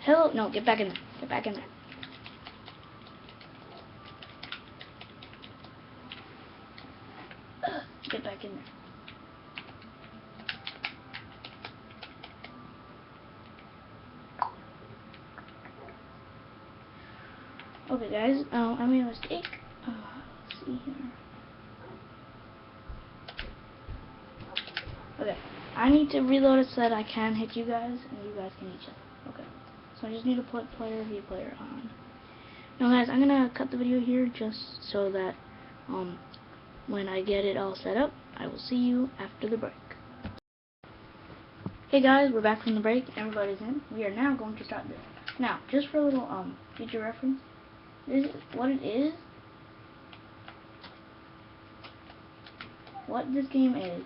Hello. No, get back in there. Get back in there. Get back in there. Okay, guys. I made a mistake. Let's see here. Okay, I need to reload it so that I can hit you guys and you guys can hit each other. Okay, so I just need to put player v player on. Now, guys, I'm gonna cut the video here just so that when I get it all set up, I will see you after the break. Hey guys, we're back from the break. Everybody's in. We are now going to start this. Now, just for a little future reference, this is what it is. What this game is,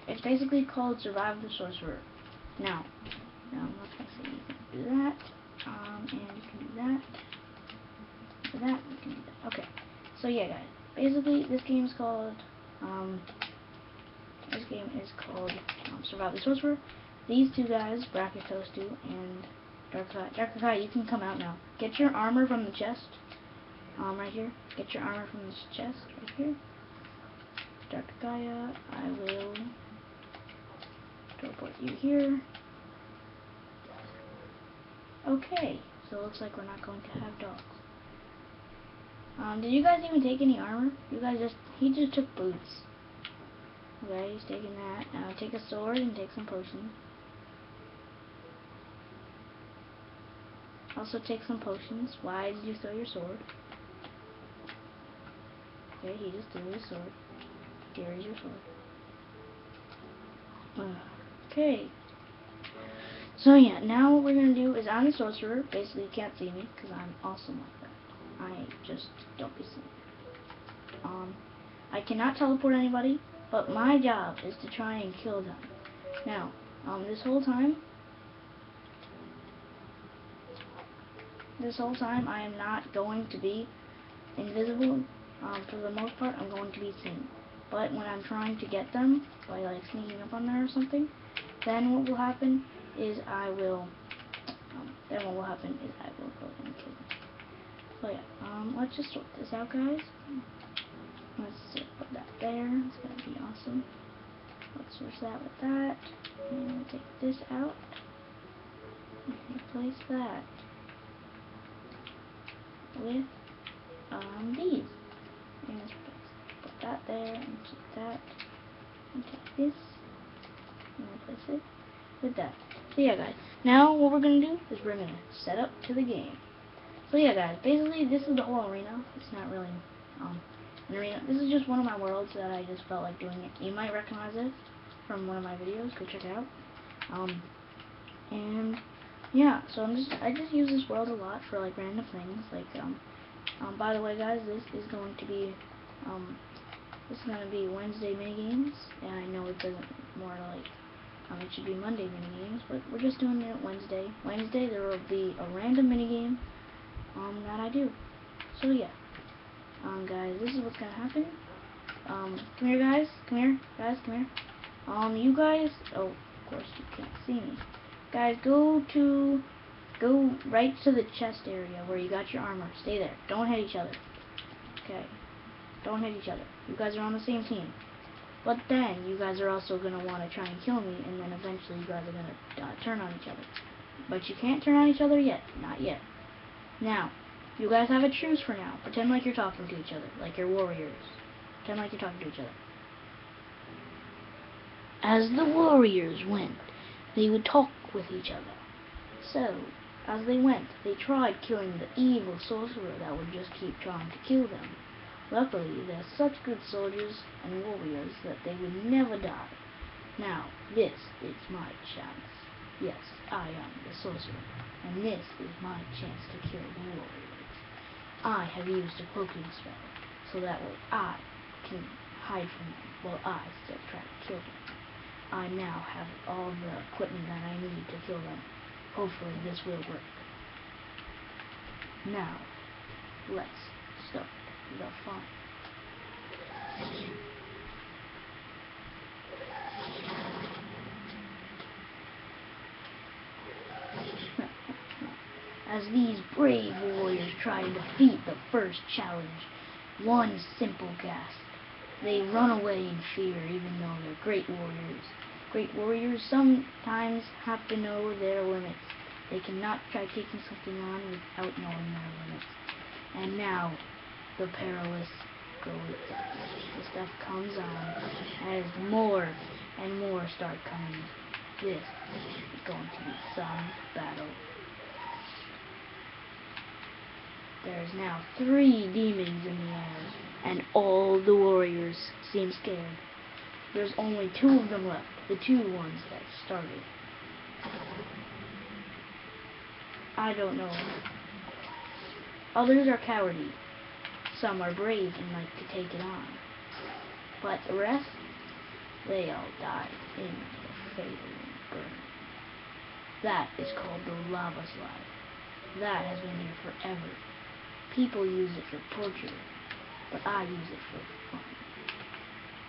it's basically called Survive the Sorcerer. Now I'm not gonna say you can do that, and you can do that, do that, you can do that. Okay, so yeah, guys, basically this game is called Survive the Sorcerer. These two guys, Bracket Toastu and Dark you can come out now. Get your armor from the chest, right here. Get your armor from this chest right here. Dark Gaia, I will teleport you here. Okay, so it looks like we're not going to have dogs. Did you guys even take any armor? He just took boots. Okay, he's taking that. Now take a sword and take some potions. Also take some potions. Why did you throw your sword? Okay, he just threw his sword. Here is your sword. Okay. So yeah, now what we're gonna do is I'm the sorcerer. Basically, you can't see me because I'm awesome like that. I just don't be seen. I cannot teleport anybody, but my job is to try and kill them. Now, this whole time I am not going to be invisible. For the most part, I'm going to be seen. But when I'm trying to get them by like sneaking up on there or something, then what will happen is I will go and kill them. So yeah, let's just sort this out, guys. Let's put that there. It's gonna be awesome. Let's switch that with that, and we'll take this out and replace that with these. And let's put that there and keep that, and take this and replace it with that. So yeah, guys, now what we're gonna do is we're gonna set up to the game. So yeah, guys, basically this is the whole arena. It's not really an arena. This is just one of my worlds that I just felt like doing it. You might recognize it from one of my videos. Go check it out. And yeah, so I just use this world a lot for like random things. Like by the way, guys, this is going to be Wednesday minigames, and I know it doesn't more like it should be Monday minigames, but we're just doing it Wednesday. Wednesday there will be a random minigame that I do. So yeah, guys, this is what's gonna happen. Come here, guys. Come here, guys. Come here. You guys. Oh, of course you can't see me. Guys, go right to the chest area where you got your armor. Stay there. Don't hit each other. Okay. Don't hit each other. You guys are on the same team. But then you guys are also gonna want to try and kill me, and then eventually you guys are gonna turn on each other. But you can't turn on each other yet. Not yet. Now, you guys have a truce for now. Pretend like you're talking to each other, like you're warriors. Pretend like you're talking to each other. As the warriors went, they would talk with each other. So, as they went, they tried killing the evil sorcerer that would just keep trying to kill them. Luckily, they're such good soldiers and warriors that they would never die. Now, this is my chance. Yes, I am the sorcerer, and this is my chance to kill the warriors. I have used a cloaking spell, so that way I can hide from them while I still try to kill them. I now have all the equipment that I need to kill them. Hopefully this will work. Now, let's start the fun. as these brave warriors try to defeat the first challenge. One simple gasp. They run away in fear even though they're great warriors. Great warriors sometimes have to know their limits. They cannot try taking something on without knowing their limits. And now, the perilous stuff comes on as more and more start coming. This is going to be some battle. There's now 3 demons in the air, and all the warriors seem scared. There's only 2 of them left, the 2 ones that started. I don't know. Others are cowardly. Some are brave and like to take it on. But the rest, they all died in the fatal burn. That is called the lava slide. That has been here forever. People use it for torture, but I use it for fun.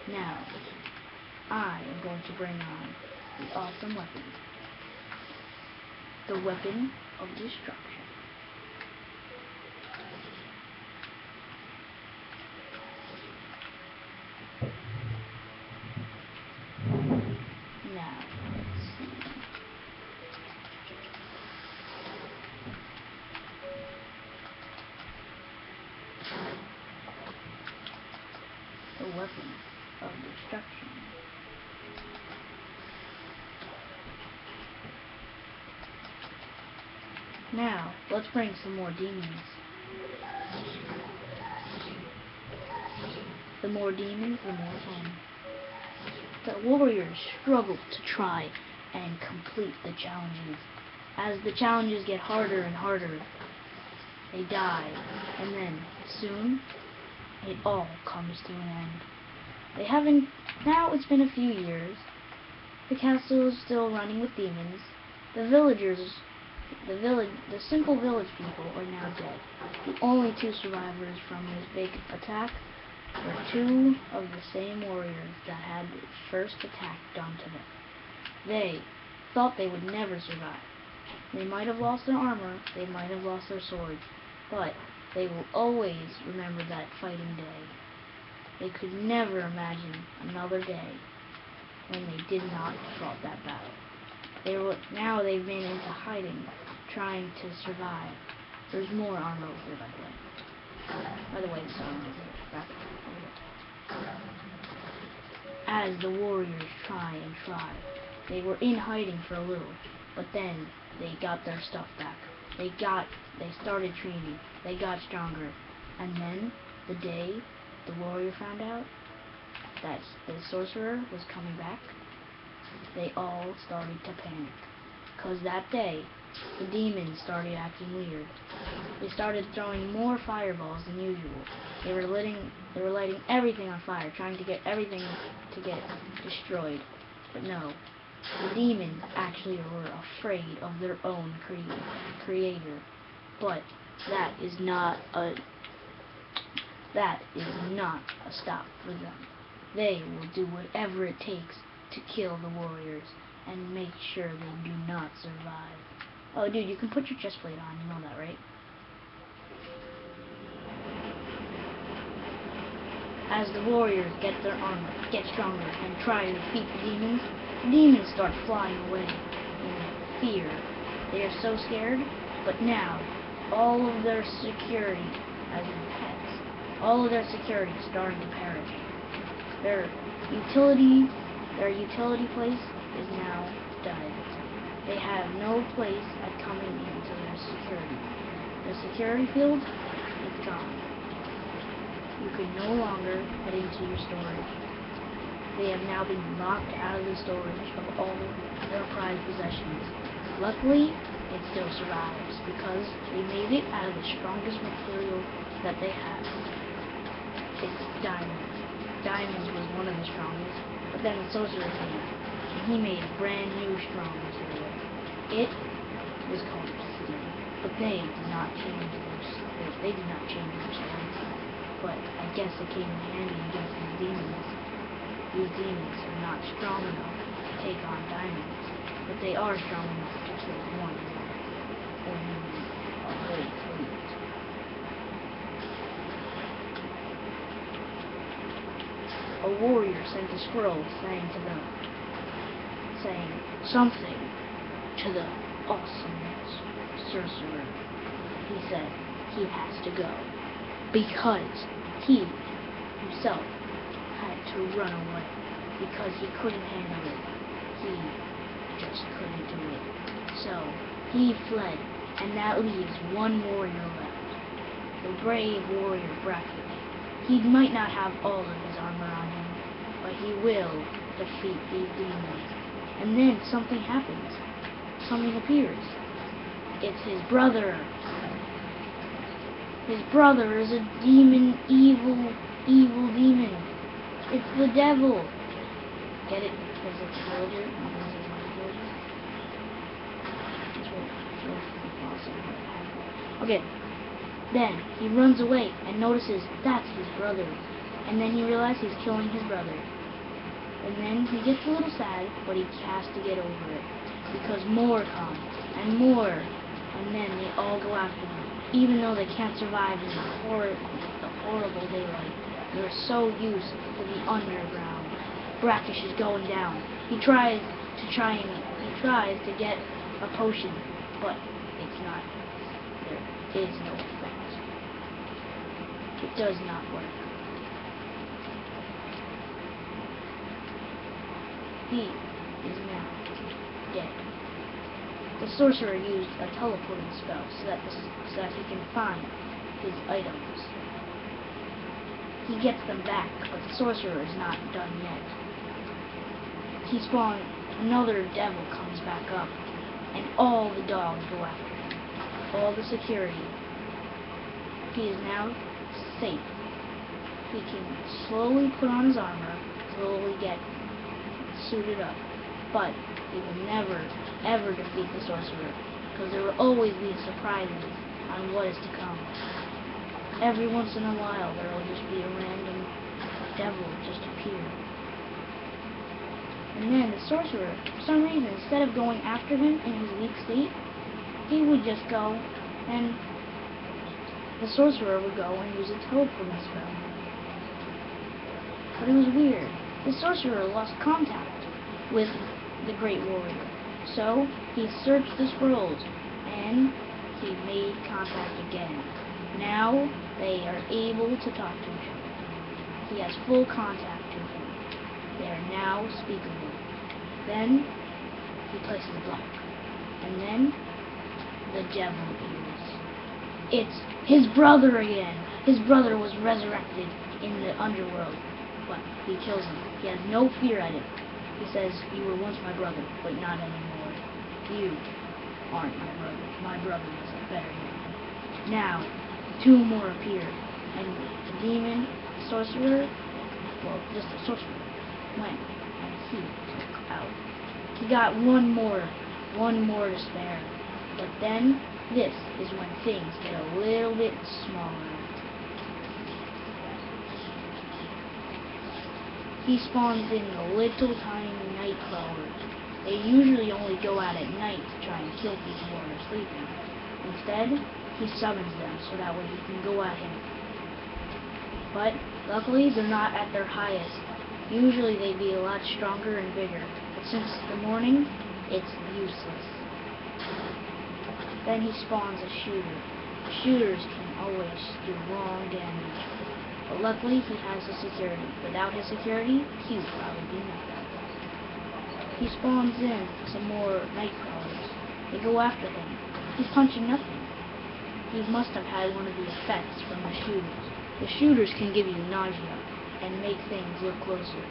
Now, I am going to bring on the awesome weapon. The weapon of destruction. Now, let's see. The weapon of destruction. Now, let's bring some more demons. The more demons, the more fun. The warriors struggle to try and complete the challenges. As the challenges get harder and harder, they die, and then, soon, it all comes to an end. They haven't... Now it's been a few years. The castle is still running with demons. The villagers... The simple village people are now dead. The only 2 survivors from this big attack were 2 of the same warriors that had the first attack done to them. They thought they would never survive. They might have lost their armor, they might have lost their swords, but they will always remember that fighting day. They could never imagine another day when they did not fight that battle. Now they've been into hiding, trying to survive. There's more armor over here, by the way. By the way, this armor over here. Back over here. As the warriors try and try, they were in hiding for a little, but then they got their stuff back. They started training. They got stronger. And then, the day the warrior found out that the sorcerer was coming back, they all started to panic. Because that day, the demons started acting weird. They started throwing more fireballs than usual. They were lighting everything on fire, trying to get everything to get destroyed. But no, the demons actually were afraid of their own creator. But that is not a stop for them. They will do whatever it takes to kill the warriors and make sure they do not survive. Oh, dude, you can put your chest plate on. You know that, right? As the warriors get their armor, get stronger, and try to defeat the demons start flying away in fear. They are so scared, but now, all of their security, as in pets, all of their security is starting to perish. Their utility place is now dead. They have no place at coming into their security. The security field is gone. You can no longer head into your storage. They have now been locked out of the storage of all their prized possessions. Luckily, it still survives because they made it out of the strongest material that they have. It's diamonds. Diamonds was one of the strongest, but then the sorcerer came, and he made a brand new strong material. It was called steel, but they did not change their swords. But I guess it came in handy against these demons. These demons are not strong enough to take on diamonds, but they are strong enough to kill one or Wait. A warrior sent a scroll saying something to the awesome sorcerer. He said he has to go because he himself had to run away because he couldn't handle it. He just couldn't do it. So he fled, and that leaves one warrior left. The brave warrior Bracket. He might not have all of his armor on him, but he will defeat these demons. And then something happens. Something appears. It's his brother. His brother is a demon, evil demon. It's the devil. Get it? Because it's a villager. Okay. Then he runs away and notices that's his brother. And then he realizes he's killing his brother. And then he gets a little sad, but he has to get over it. Because more come, and more. And then they all go after him. Even though they can't survive in the horrible daylight. They're so used to the underground. Brackish is going down. He tries to get a potion, but it's not. There is no effect. It does not work. He is now dead. The sorcerer used a teleporting spell so that he can find his items. He gets them back, but the sorcerer is not done yet. He spawns, another devil comes back up, and all the dogs go after him. All the security. He is now safe. He can slowly put on his armor, slowly get suited up, but he will never, ever defeat the sorcerer, because there will always be surprises on what is to come. Every once in a while, there will just be a random devil just appear. And then the sorcerer, for some reason, instead of going after him in his weak state, he would just go, and the sorcerer would go and use a teleporting spell. But it was weird. The sorcerer lost contact with the great warrior. So he searched the scrolls, and he made contact again. Now they are able to talk to each other. He has full contact to him. They are now speakable. Then he places a block. And then the devil appears. It's his brother again. His brother was resurrected in the underworld, but he kills him. He has no fear at it. He says, "You were once my brother, but not anymore. You aren't my brother. My brother was a better man." Now, two more appear, and the demon, sorcerer, well, just the sorcerer, went, and he took out. He got one more to spare. But then, this is when things get a little bit smaller. He spawns in the little tiny night crawlers. They usually only go out at night to try and kill people while they're sleeping. Instead, he summons them so that way he can go at him. But luckily, they're not at their highest. Usually they'd be a lot stronger and bigger, but since the morning, it's useless. Then he spawns a shooter. Shooters can always do long damage. But luckily, he has his security. Without his security, he would probably be nothing. He spawns in some more night crawlers. They go after him. He's punching nothing. He must have had one of the effects from the shooters. The shooters can give you nausea and make things look closer.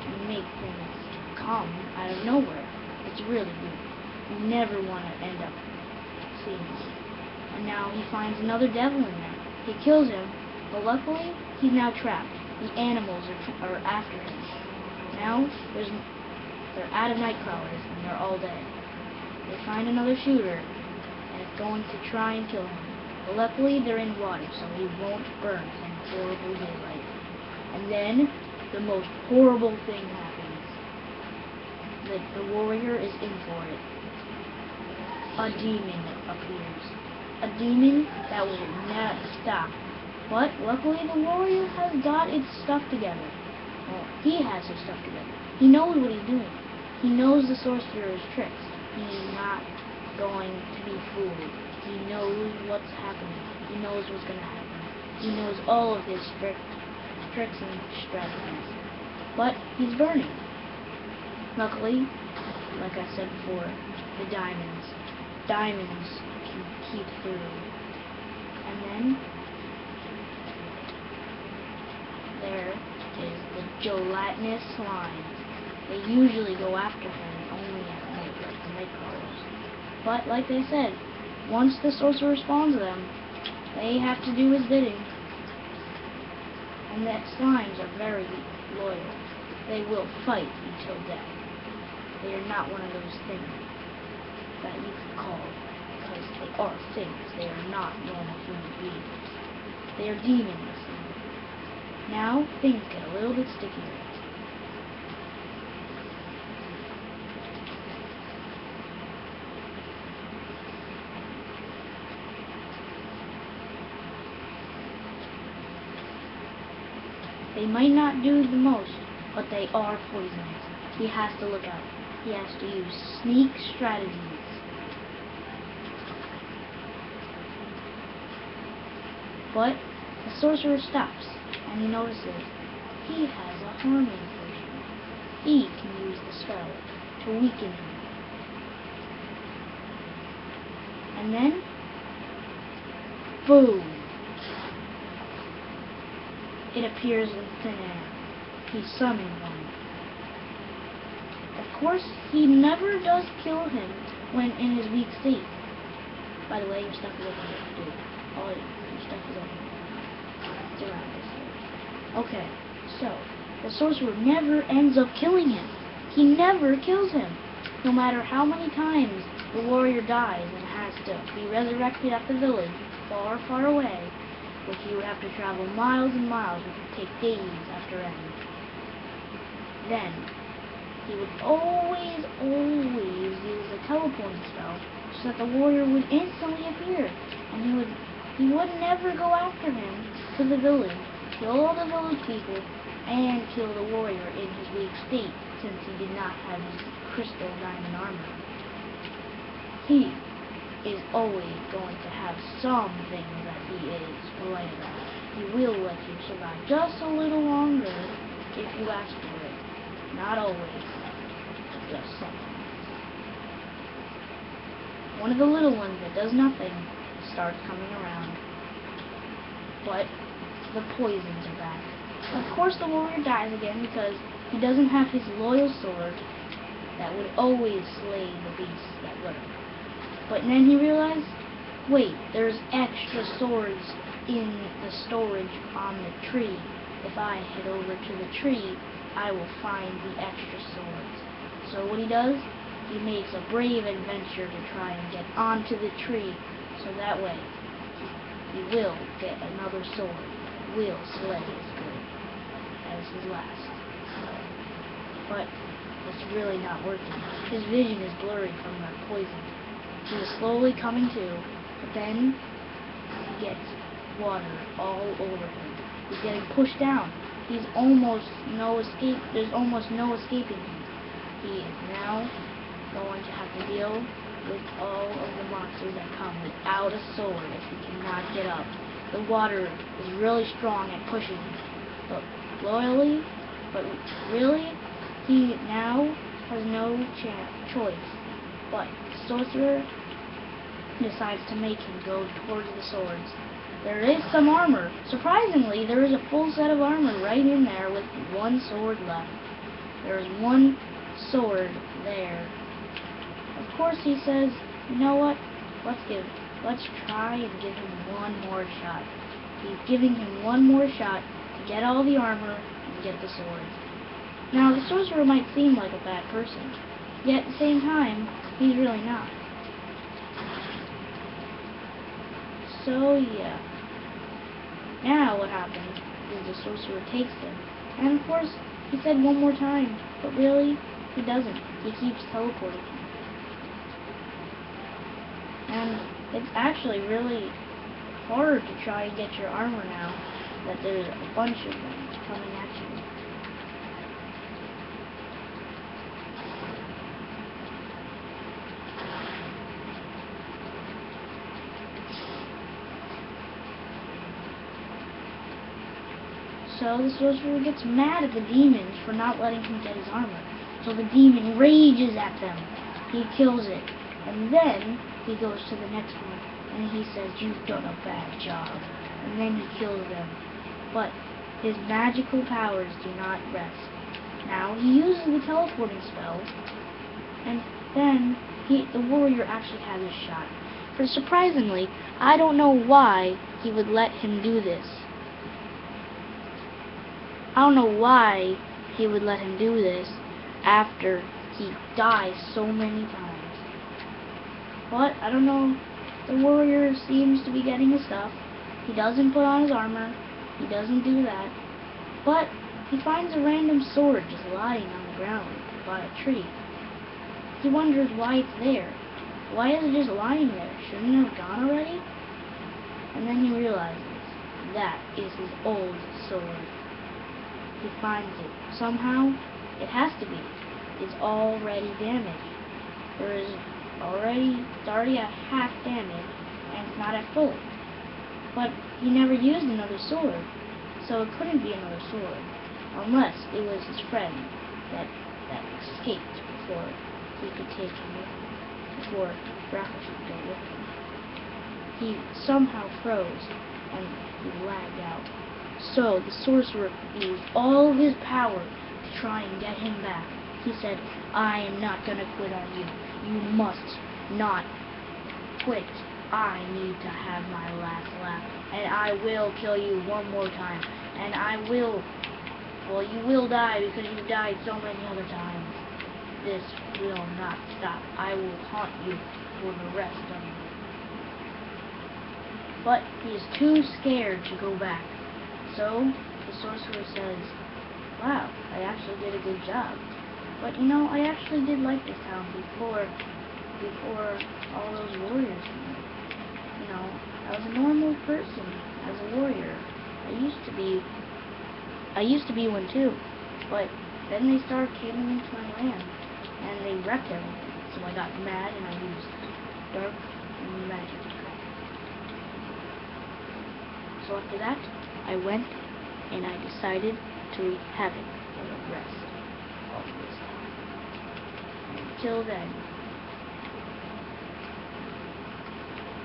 And make things come out of nowhere. It's really good. You never want to end up seeing him. And now he finds another devil in there. He kills him. But luckily, he's now trapped. The animals are after him. Now, they're out of night crawlers, and they're all dead. They find another shooter, and it's going to try and kill him. But luckily, they're in water, so he won't burn in horrible daylight. And then, the most horrible thing happens. The warrior is in for it. a demon appears. A demon that will not stop. But luckily the warrior has got its stuff together. Well, he has his stuff together. He knows what he's doing. He knows the sorcerer's tricks. He's not going to be fooled. He knows what's happening. He knows what's going to happen. He knows all of his tricks and strategies. But he's burning. Luckily, like I said before, the diamonds can keep through. And then there is the gelatinous slime. They usually go after him only at night, like the night crawlers. But like they said, once the sorcerer spawns them, they have to do his bidding. And that slimes are very loyal. They will fight until death. They are not one of those things that you can call, because they are things. They are not normal human beings. They are demons. Now things get a little bit stickier. They might not do the most, but they are poisonous. He has to look out. He has to use sneak strategies. But the sorcerer stops, and he notices he has a harming potion. He can use the spell to weaken him. And then, boom! It appears in thin air. He summoned one. Of course, he never does kill him when in his weak state. By the way, your stuff is over here, dude. All your stuff is over here. It's around this way. Okay, so the sorcerer never ends up killing him. He never kills him. No matter how many times the warrior dies and has to be resurrected at the village, far, far away, which he would have to travel miles and miles, which would take days after end. Then, he would always use a teleporting spell so that the warrior would instantly appear, and he would never go after him to the village, kill all the village people, and kill the warrior in his weak state, since he did not have his crystal diamond armor. He is always going to have something that he is right about. He will let you survive just a little longer if you ask for it. Not always, just sometimes. One of the little ones that does nothing starts coming around. But the poisons are back. Of course the warrior dies again because he doesn't have his loyal sword that would always slay the beasts that would have. But then he realized, wait, there's extra swords in the storage on the tree. If I head over to the tree, I will find the extra swords. So what he does, he makes a brave adventure to try and get onto the tree, so that way he will get another sword that will slay as good as his last. But it's really not working. His vision is blurry from the poison. He is slowly coming to, but then he gets water all over him. He's getting pushed down. There's almost no escaping him. He is now going to have to deal with all of the monsters that come without a sword if he cannot get up. The water is really strong at pushing him. But really, he now has no choice. But the sorcerer decides to make him go towards the swords. There is some armor. Surprisingly, there is a full set of armor right in there with one sword left. There is one sword there. Of course he says, you know what? Let's try and give him one more shot. He's giving him one more shot to get all the armor and get the swords. Now the sorcerer might seem like a bad person, yet at the same time, he's really not. So yeah. Now what happens is the sorcerer takes him, and of course he said one more time, but really he doesn't. He keeps teleporting him. And it's actually really hard to try and get your armor now that there's a bunch of them coming at you. So the sorcerer gets mad at the demons for not letting him get his armor. So the demon rages at them. He kills it. And then he goes to the next one and he says, "You've done a bad job." And then he kills them. But his magical powers do not rest. Now he uses the teleporting spell, and then the warrior actually has a shot. For surprisingly, I don't know why he would let him do this. I don't know why he would let him do this after he dies so many times. But, I don't know, the warrior seems to be getting his stuff. He doesn't put on his armor. He doesn't do that. But, he finds a random sword just lying on the ground by a tree. He wonders why it's there. Why is it just lying there? Shouldn't it have gone already? And then he realizes that is his old sword. He finds it. Somehow, it has to be. It's already damaged. It's already at half damage, and it's not at full. But he never used another sword, so it couldn't be another sword, unless it was his friend that escaped before he could take him with him, before Raffles could go with him. He somehow froze, and he lagged out. So the sorcerer used all his power to try and get him back. He said, "I am not going to quit on you. You must not quit. I need to have my last laugh, and I will kill you one more time, and you will die because you died so many other times. This will not stop. I will haunt you for the rest of you." But he is too scared to go back. So the sorcerer says, "Wow, I actually did a good job. But you know, I actually did like this town before all those warriors came. You know, I was a normal person as a warrior. I used to be one too. But then they started caving into my land, and they wrecked everything. So I got mad and I used dark magic." So after that, I went and I decided to wreak havoc for the rest of this time. Until then,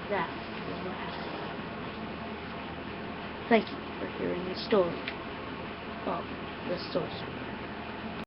that is what happened. Thank you for hearing the story of the sorcerer.